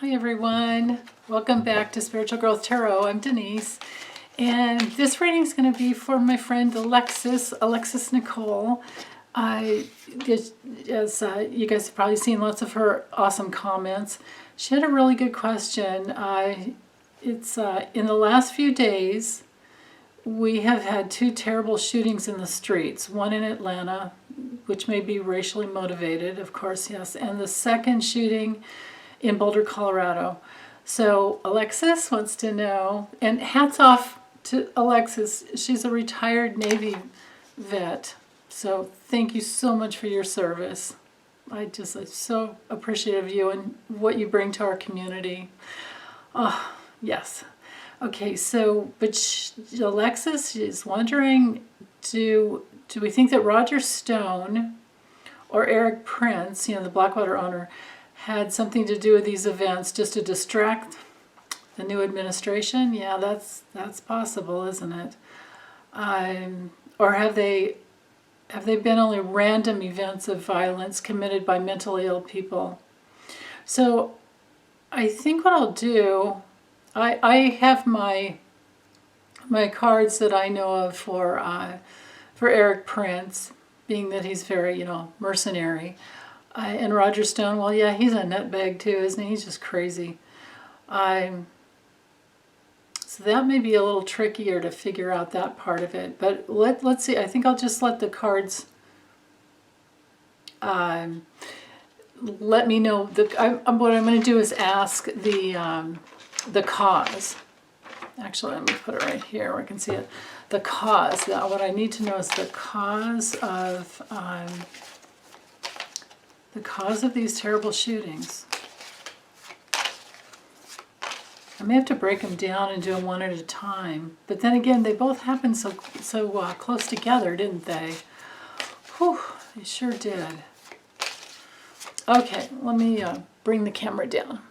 Hi everyone, welcome back to Spiritual Growth Tarot. I'm Denise, and this reading is going to be for my friend Alexis Nicole. As you guys have probably seen lots of her awesome comments. She had a really good question. It's in the last few days, we have had two terrible shootings in the streets. One in Atlanta, which may be racially motivated, of course, yes, and the second shooting in Boulder, Colorado. So Alexis wants to know, and hats off to Alexis. She's a retired Navy vet. So thank you so much for your service. I'm so appreciative of you and what you bring to our community. Oh, yes. Okay, so, Alexis is wondering, do we think that Roger Stone or Eric Prince, the Blackwater owner, had something to do with these events just to distract the new administration? Yeah, that's possible, isn't it? Or have they been only random events of violence committed by mentally ill people? So I think what I'll do, I have my cards that I know of for Eric Prince, being that he's very, mercenary. And Roger Stone, well, yeah, he's a nutbag too, isn't he? He's just crazy. So that may be a little trickier to figure out that part of it. But let's see. I think I'll just let the cards let me know. What I'm going to do is ask the cause. Actually, let me put it right here where I can see it. The cause. What I need to know is the cause of these terrible shootings. I may have to break them down and do them one at a time. But then again, they both happened so close together, didn't they? Whew, they sure did. Okay, let me bring the camera down.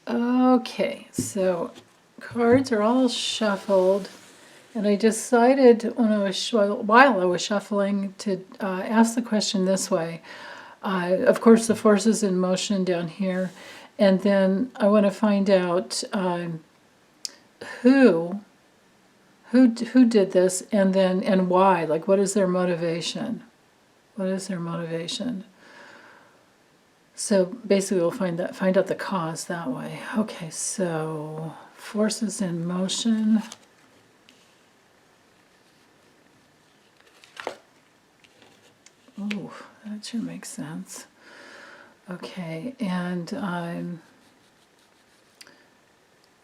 Okay, so cards are all shuffled. And I decided while I was shuffling to ask the question this way. Of course, the force is in motion down here. And then I want to find out who did this, and why. Like, what is their motivation? What is their motivation? So basically, we'll find out the cause that way. Okay, so forces in motion. Oh, that should make sense. Okay, and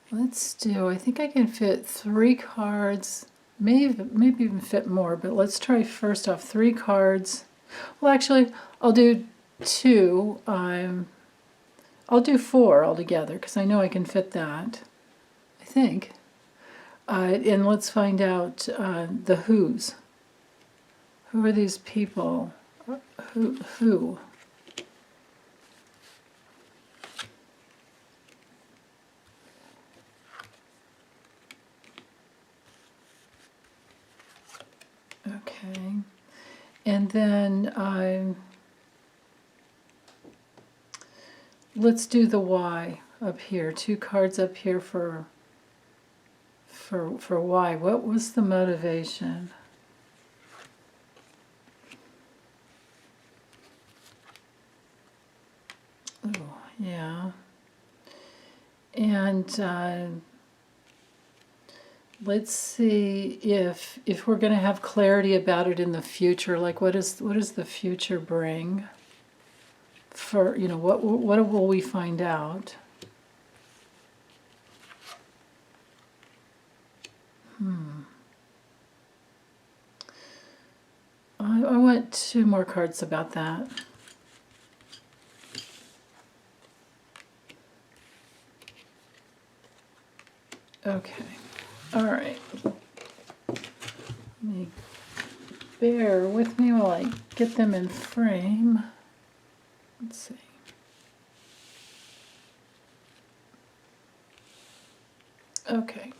let's do, I think I can fit 3 cards, maybe even fit more, but let's try first off 3 cards. Well, actually, I'll do 2. I'll do 4 altogether, because I know I can fit that, I think. And let's find out the who's. Who are these people? Who? Okay. And then let's do the why up here. 2 cards up here for why. What was the motivation? Oh, yeah. And let's see if we're going to have clarity about it in the future. Like, what does the future bring? For what will we find out? I want 2 more cards about that. Okay, all right. Bear with me while I get them in frame. Let's see. Okay.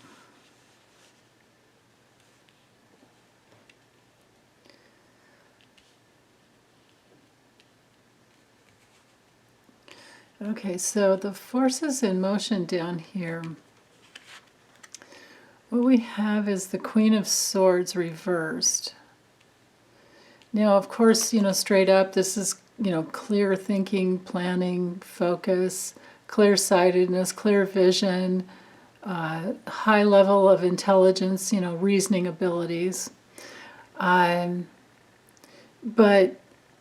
Okay, so the forces in motion down here, what we have is the Queen of Swords reversed. Now, of course, straight up, this is, clear thinking, planning, focus, clear-sightedness, clear vision, high level of intelligence, reasoning abilities. But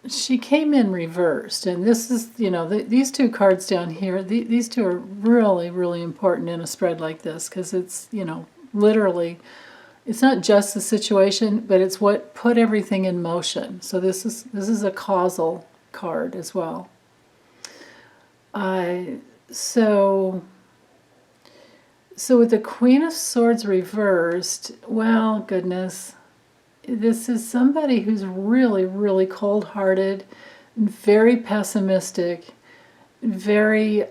she came in reversed, and this is, these two cards down here, these two are really, really important in a spread like this, because it's, literally, it's not just the situation, but it's what put everything in motion. So this is a causal card as well. So with the Queen of Swords reversed, well, goodness, this is somebody who's really, really cold-hearted, very pessimistic, very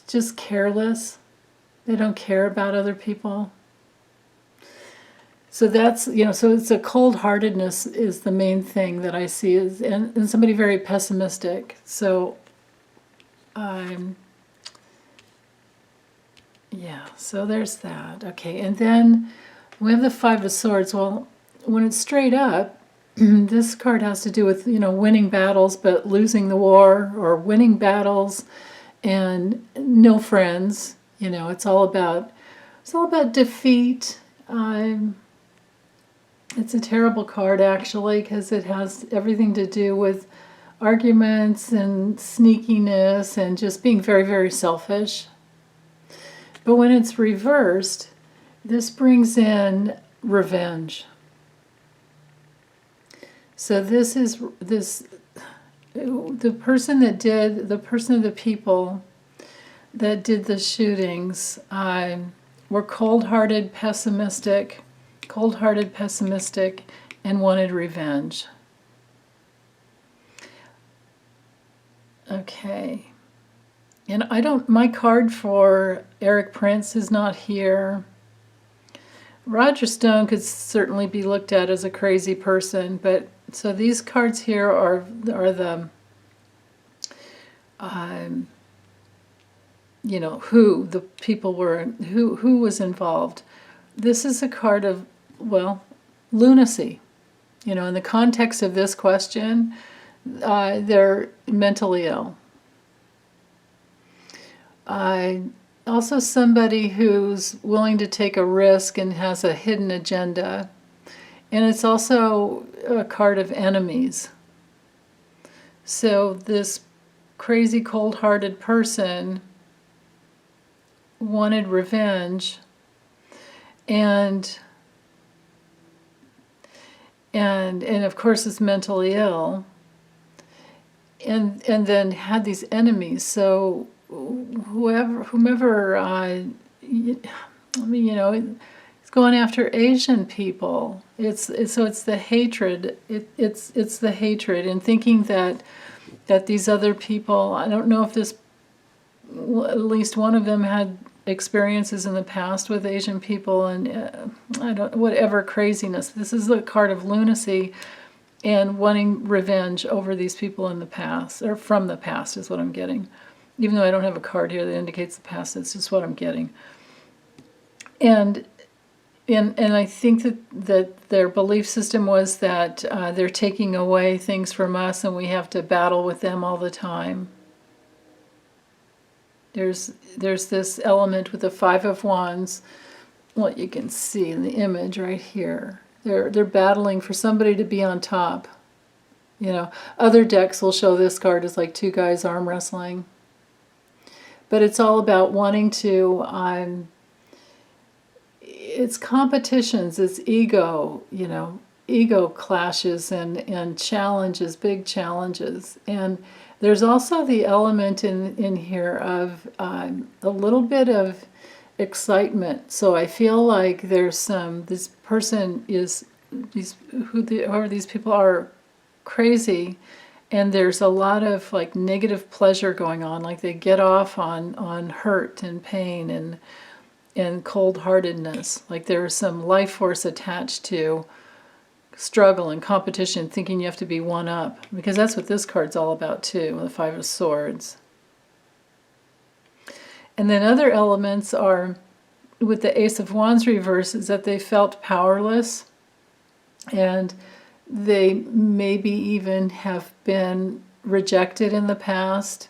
just careless. They don't care about other people. So that's, so it's a cold-heartedness is the main thing that I see, is and somebody very pessimistic. So, yeah, so there's that. Okay, and then we have the Five of Swords. Well, when it's straight up, this card has to do with, winning battles but losing the war, or winning battles and no friends. It's all about defeat. It's a terrible card, actually, because it has everything to do with arguments and sneakiness and just being very, very selfish. But when it's reversed, this brings in revenge. So this is the person of the people that did the shootings were cold-hearted, pessimistic, and wanted revenge. Okay. And my card for Eric Prince is not here. Roger Stone could certainly be looked at as a crazy person, but so these cards here are the who the people were, who was involved. This is a card of, well, lunacy. In the context of this question, they're mentally ill. Also somebody who's willing to take a risk and has a hidden agenda. And it's also a card of enemies. So this crazy, cold-hearted person wanted revenge and of course is mentally ill, and then had these enemies. So whomever it's going after Asian people. It's the hatred. It's the hatred, and thinking that these other people, I don't know if this, at least one of them had experiences in the past with Asian people, and whatever craziness. This is the card of lunacy and wanting revenge over these people in the past, or from the past is what I'm getting. Even though I don't have a card here that indicates the past, it's just what I'm getting. And I think that their belief system was that they're taking away things from us and we have to battle with them all the time. There's this element with the Five of Wands, what you can see in the image right here. They're battling for somebody to be on top. Other decks will show this card as like two guys arm wrestling. But it's all about wanting to, it's competitions, it's ego, ego clashes and challenges, big challenges. And there's also the element in here of a little bit of excitement. So I feel like there's this person is, whoever these people are, crazy. And there's a lot of like negative pleasure going on, like they get off on hurt and pain and cold-heartedness. Like there's some life force attached to struggle and competition, thinking you have to be one up, because that's what this card's all about too, the Five of Swords. And then other elements are, with the Ace of Wands reverse, is that they felt powerless, and they maybe even have been rejected in the past,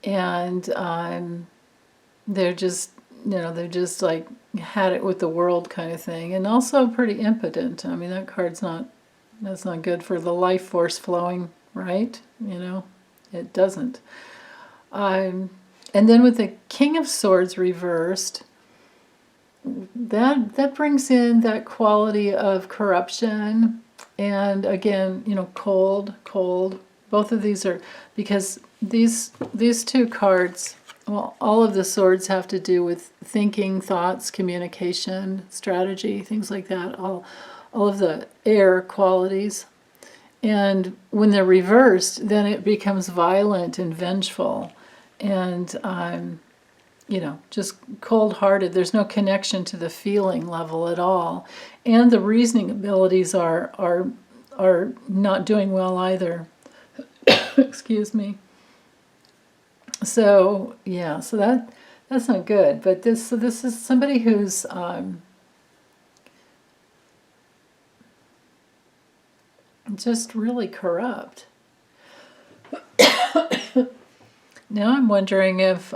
and they're just, they're just like had it with the world kind of thing, and also pretty impotent. I mean, that card's that's not good for the life force flowing, right? It doesn't. And then with the King of Swords reversed, that brings in that quality of corruption, and again, cold. Both of these are, because these two cards, well, all of the swords have to do with thinking, thoughts, communication, strategy, things like that. All of the air qualities. And when they're reversed, then it becomes violent and vengeful, and just cold-hearted. There's no connection to the feeling level at all, and the reasoning abilities are not doing well either. Excuse me. So yeah, so that's not good. But this is somebody who's just really corrupt. Now I'm wondering if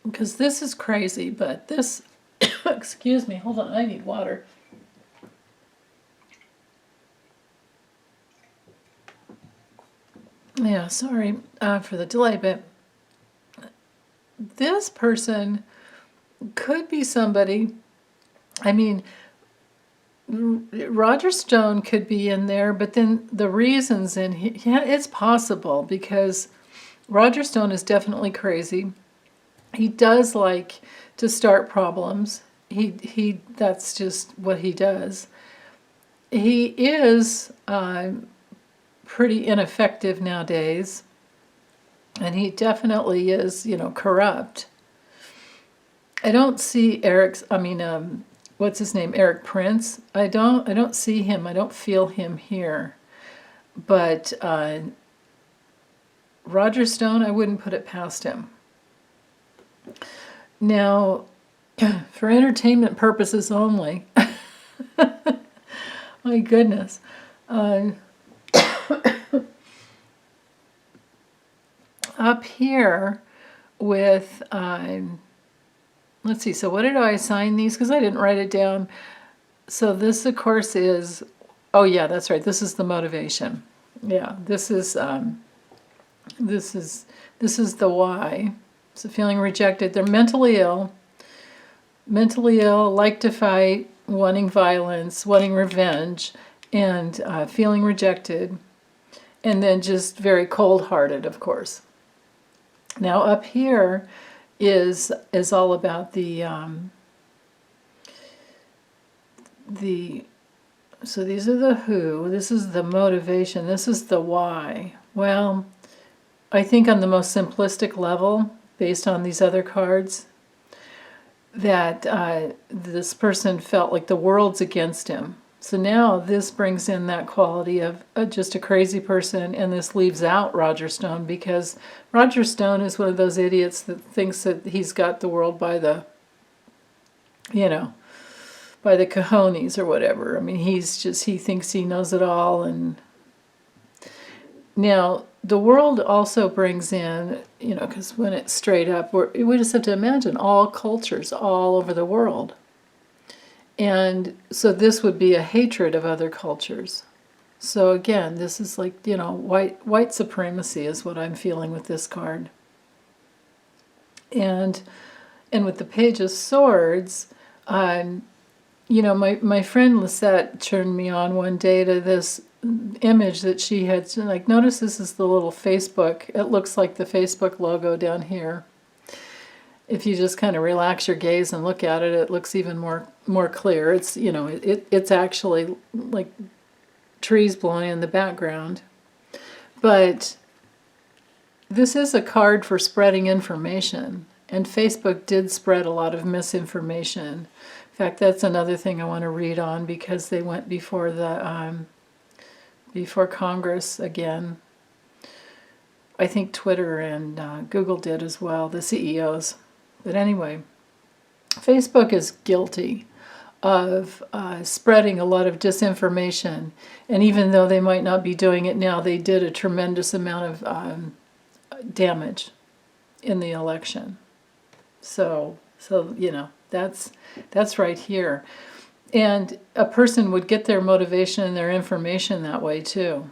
because this is crazy, but this excuse me, hold on, I need water. Yeah, sorry for the delay, but this person could be somebody, I mean, Roger Stone could be in there, but then the reasons, and it's possible, because Roger Stone is definitely crazy. He does like to start problems. He that's just what he does. He is pretty ineffective nowadays, and he definitely is, corrupt. I don't see what's his name, Eric Prince. I don't see him. I don't feel him here. But Roger Stone, I wouldn't put it past him. Now, for entertainment purposes only, my goodness, up here with, let's see, so what did I assign these? Because I didn't write it down. So this, of course, is, oh yeah, that's right, this is the motivation. Yeah, this is the why. So feeling rejected. They're mentally ill, like to fight, wanting violence, wanting revenge, and feeling rejected, and then just very cold-hearted, of course. Now up here is all about so these are the who, this is the motivation, this is the why. Well, I think on the most simplistic level, based on these other cards, that this person felt like the world's against him. So now this brings in that quality of just a crazy person, and this leaves out Roger Stone, because Roger Stone is one of those idiots that thinks that he's got the world by the, by the cojones or whatever. I mean, he thinks he knows it all. And now the world also brings in, because when it's straight up, we just have to imagine all cultures all over the world. And so this would be a hatred of other cultures. So again, this is like, white supremacy is what I'm feeling with this card. And with the Page of Swords, my friend Lisette turned me on one day to this image that she had, like, notice this is the little Facebook, it looks like the Facebook logo down here. If you just kind of relax your gaze and look at it, it looks even more clear. It's, it's actually like trees blowing in the background. But this is a card for spreading information. And Facebook did spread a lot of misinformation. In fact, that's another thing I want to read on, because they went before the before Congress again. I think Twitter and Google did as well, the CEOs. But anyway, Facebook is guilty of spreading a lot of disinformation. And even though they might not be doing it now, they did a tremendous amount of damage in the election. So you know, that's right here. And a person would get their motivation and their information that way too.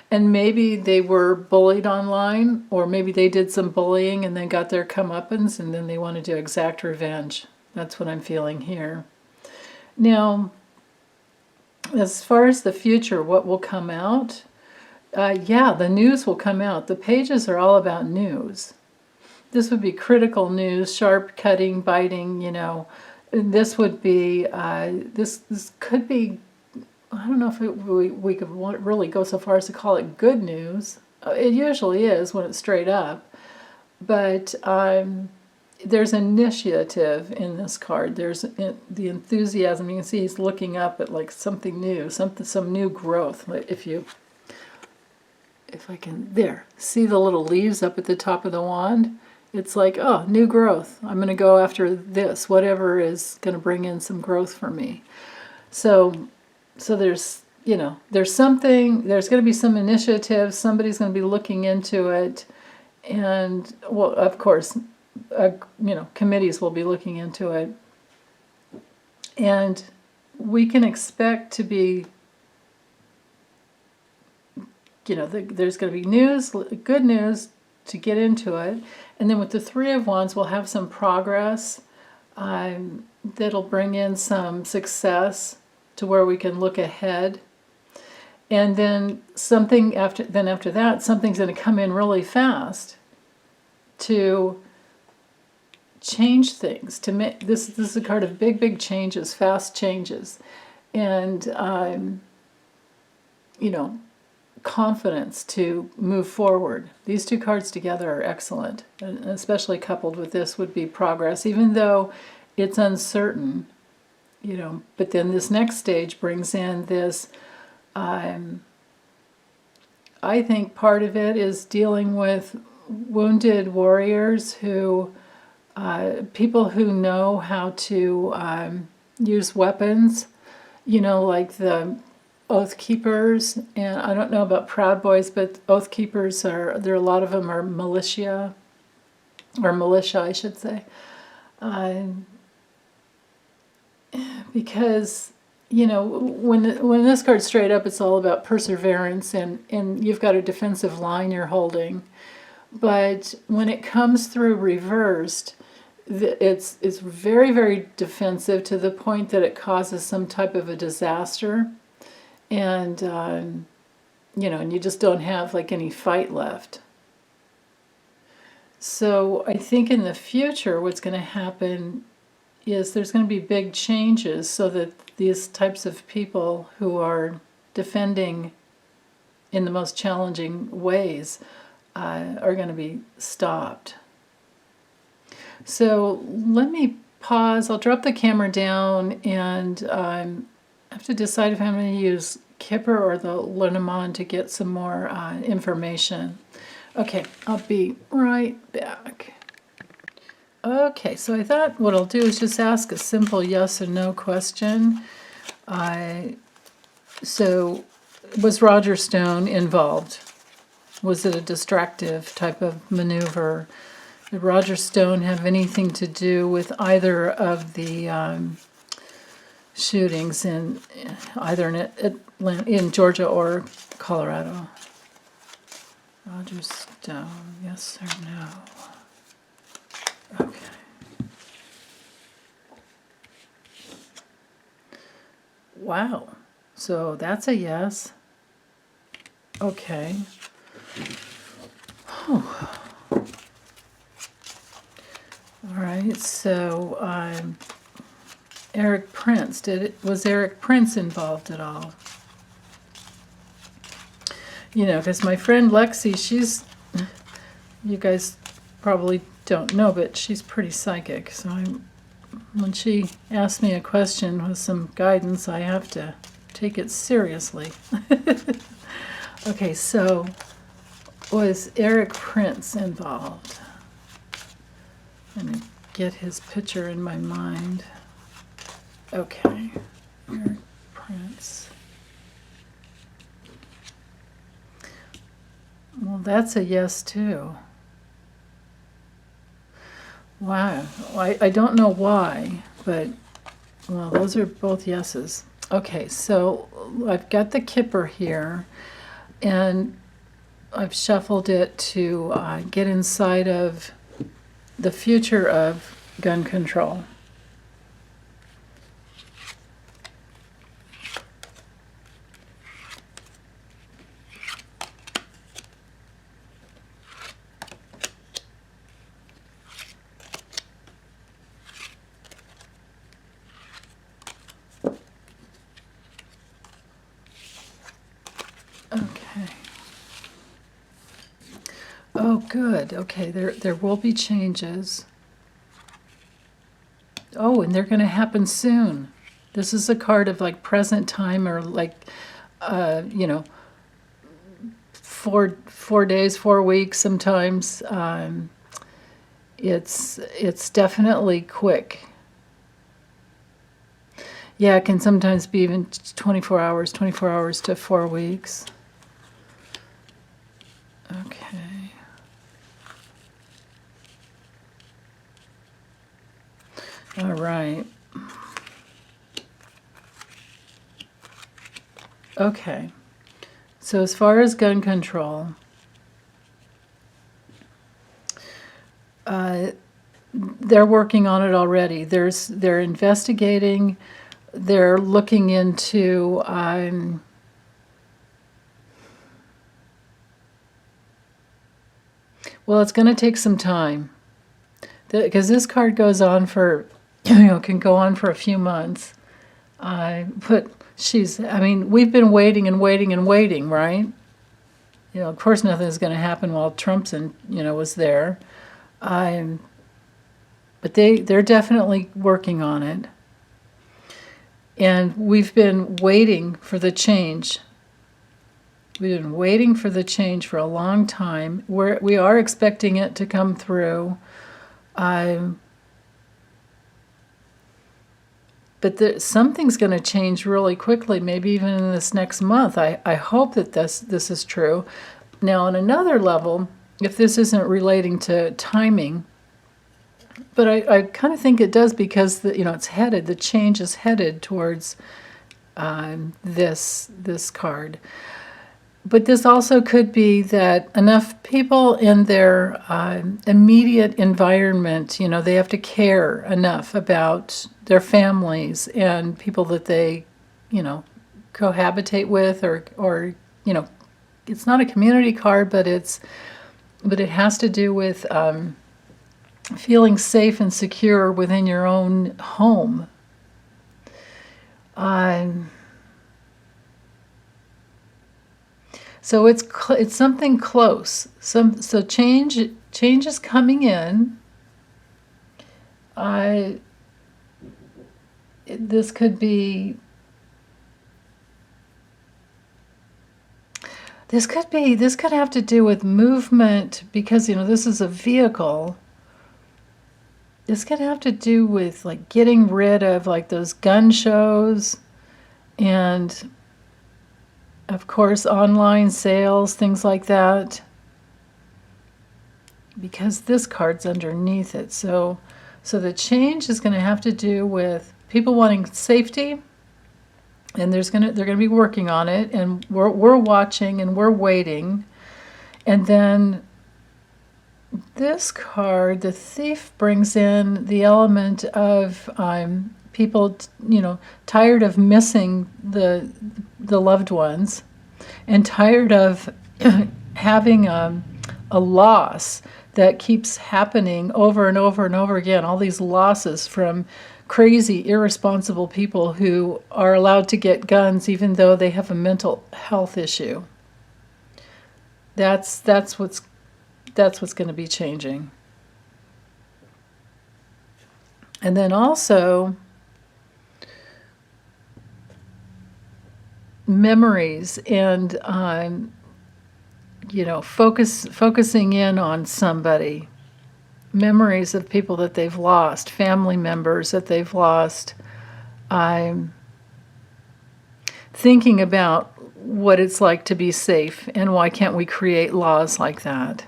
And maybe they were bullied online, or maybe they did some bullying and then got their comeuppance, and then they wanted to exact revenge. That's what I'm feeling here. Now, as far as the future, what will come out? Yeah, the news will come out. The pages are all about news. This would be critical news, sharp, cutting, biting, you know. This would be, this could be, I don't know if we could really go so far as to call it good news. It usually is when it's straight up. But there's initiative in this card. There's the enthusiasm. You can see he's looking up at like something new, some new growth. If I can, there, see the little leaves up at the top of the wand? It's like, oh, new growth. I'm going to go after this, whatever is going to bring in some growth for me. So there's, you know, there's something, there's going to be some initiative, somebody's going to be looking into it, and, well, of course, you know, committees will be looking into it. And we can expect to be, you know, there's going to be news, good news to get into it. And then with the Three of Wands, we'll have some progress that'll bring in some success to where we can look ahead. And then after that, something's going to come in really fast to change things. To make this is a card of big changes, fast changes, and you know, confidence to move forward. These two cards together are excellent, and especially coupled with this would be progress, even though it's uncertain, you know. But then this next stage brings in this, I think part of it is dealing with wounded warriors who, people who know how to use weapons, you know, like the Oath Keepers, and I don't know about Proud Boys, but Oath Keepers there are a lot of them are militia, I should say, because, you know, when this card's straight up, it's all about perseverance, and you've got a defensive line you're holding, but when it comes through reversed, it's very defensive to the point that it causes some type of a disaster. And, you know, and you just don't have like any fight left. So I think in the future what's going to happen is there's going to be big changes so that these types of people who are defending in the most challenging ways are going to be stopped. So let me pause. I'll drop the camera down, and I have to decide if I'm going to use Kipper or the Lenormand to get some more information. Okay, I'll be right back. Okay, so I thought what I'll do is just ask a simple yes or no question. So, was Roger Stone involved? Was it a distractive type of maneuver? Did Roger Stone have anything to do with either of the shootings in in Georgia or Colorado? Roger Stone, yes or no? Okay. Wow. So that's a yes. Okay. Oh. All right. So Eric Prince, was Eric Prince involved at all? You know, because my friend Lexi, you guys probably don't know, but she's pretty psychic. So when she asks me a question with some guidance, I have to take it seriously. Okay, so was Eric Prince involved? Let me get his picture in my mind. Okay, Eric Prince. Well, that's a yes too. Wow, I don't know why, but, well, those are both yeses. Okay, so I've got the Kipper here, and I've shuffled it to get inside of the future of gun control. Okay. Oh, good. Okay, there will be changes. Oh, and they're going to happen soon. This is a card of like present time, or like, you know, 4 days, 4 weeks sometimes. It's definitely quick. Yeah, it can sometimes be even 24 hours to 4 weeks. Okay. All right. Okay. So as far as gun control, they're working on it already. They're investigating. They're looking into well, it's going to take some time, because this card goes on for, can go on for a few months. But I mean, we've been waiting and waiting and waiting, right? Of course, nothing's going to happen while Trump's was there. But they're definitely working on it. And we've been waiting for the change. We've been waiting for the change for a long time. We are expecting it to come through. But something's going to change really quickly, maybe even in this next month. I hope that this is true. Now, on another level, if this isn't relating to timing, but I kind of think it does, because the change is headed towards this card. But this also could be that enough people in their immediate environment, they have to care enough about their families and people that they, cohabitate with, or it's not a community card, but it has to do with feeling safe and secure within your own home. So it's something close. So change is coming in. This could be. This could have to do with movement, because this is a vehicle. This could have to do with like getting rid of like those gun shows, and of course online sales, things like that, because this card's underneath it. So the change is going to have to do with people wanting safety, and they're going to be working on it, and we're watching and we're waiting. And then this card, the Thief, brings in the element of people, tired of missing the loved ones, and tired of having a loss that keeps happening over and over and over again. All these losses from crazy, irresponsible people who are allowed to get guns even though they have a mental health issue. That's what's going to be changing. And then also memories and, focusing in on somebody. Memories of people that they've lost, family members that they've lost. I'm thinking about what it's like to be safe and why can't we create laws like that.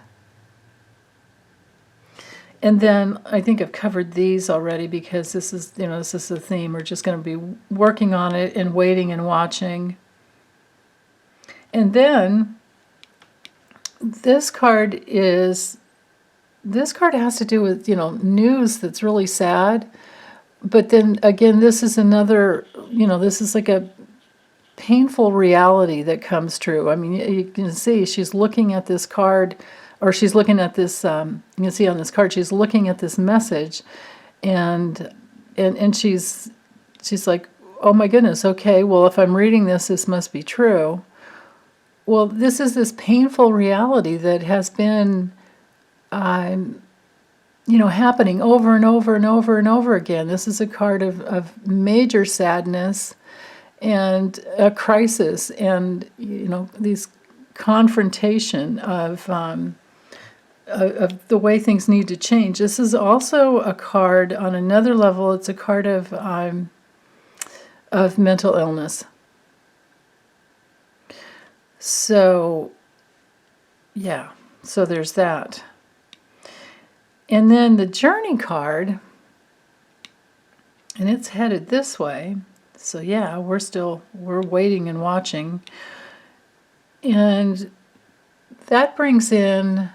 And then I think I've covered these already because this is the theme. We're just going to be working on it and waiting and watching. And then this card has to do with, news that's really sad. But then again, this is another, this is like a painful reality that comes true. I mean, you can see she's looking at this card, or she's looking at this, you can see on this card, she's looking at this message, and she's like, oh my goodness, okay, well, if I'm reading this, this must be true. Well, this is this painful reality that has been, happening over and over and over and over again. This is a card of major sadness and a crisis, and these confrontation of the way things need to change. This is also a card on another level. It's a card of mental illness. So, yeah. So there's that. And then the Journey card, and it's headed this way. So yeah, we're waiting and watching. And that brings in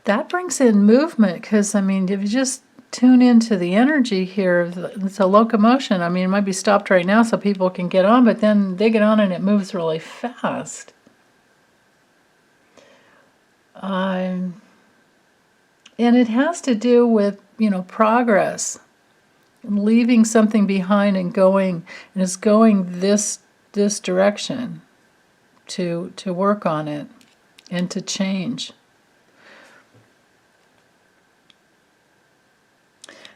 movement, because I mean, if you just tune into the energy here, it's a locomotion. I mean, it might be stopped right now so people can get on, but then they get on and it moves really fast. And it has to do with, progress, leaving something behind and going, and it's going this direction to work on it and to change.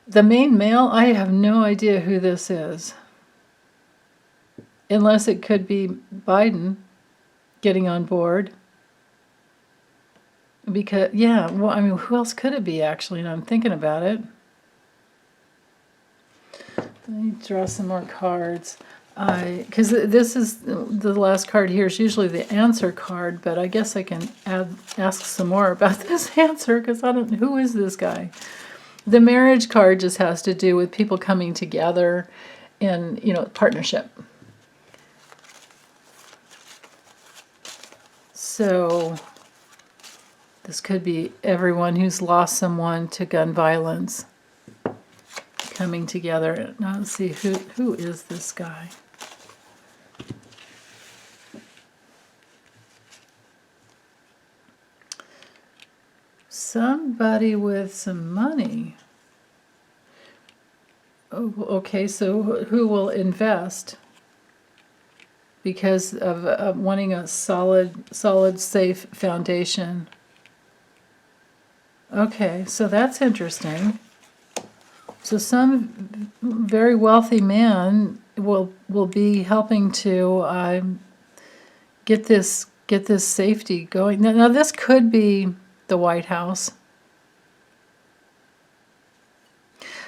The main male, I have no idea who this is, unless it could be Biden getting on board. Because, yeah, well, I mean, who else could it be, actually? And I'm thinking about it. Let me draw some more cards. Because this is, the last card here is usually the answer card, but I guess I can ask some more about this answer, because who is this guy? The marriage card just has to do with people coming together in, partnership. So this could be everyone who's lost someone to gun violence coming together. Now let's see, who is this guy? Somebody with some money. Oh, okay, so who will invest because of wanting a solid, safe foundation? Okay, so that's interesting. So some very wealthy man will be helping to get this safety going. Now this could be the White House.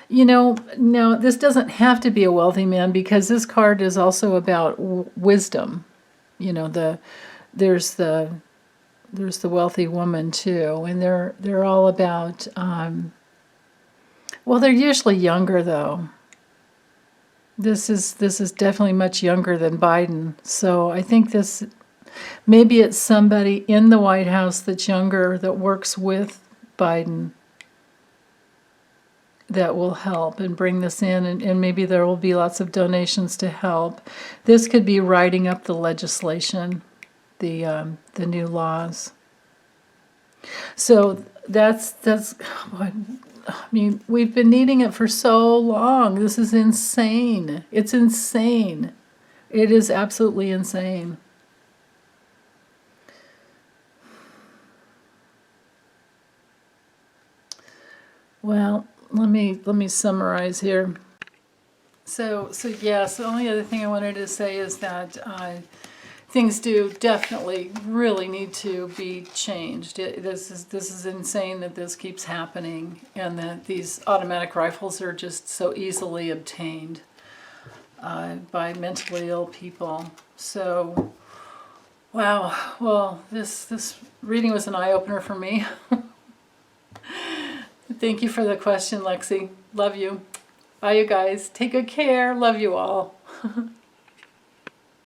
No, this doesn't have to be a wealthy man, because this card is also about wisdom. There's the wealthy woman too, and they're all about. Well, they're usually younger though. This is definitely much younger than Biden. So I think maybe it's somebody in the White House that's younger that works with Biden that will help and bring this in, and maybe there will be lots of donations to help. This could be writing up the legislation, the new laws. So that's I mean, we've been needing it for so long. This is insane. It's insane. It is absolutely insane. Well, let me summarize here. So yes, the only other thing I wanted to say is that things do definitely really need to be changed. This is insane that this keeps happening, and that these automatic rifles are just so easily obtained by mentally ill people. So, wow. Well, this reading was an eye-opener for me. Thank you for the question, Lexi. Love you. Bye, you guys. Take good care. Love you all.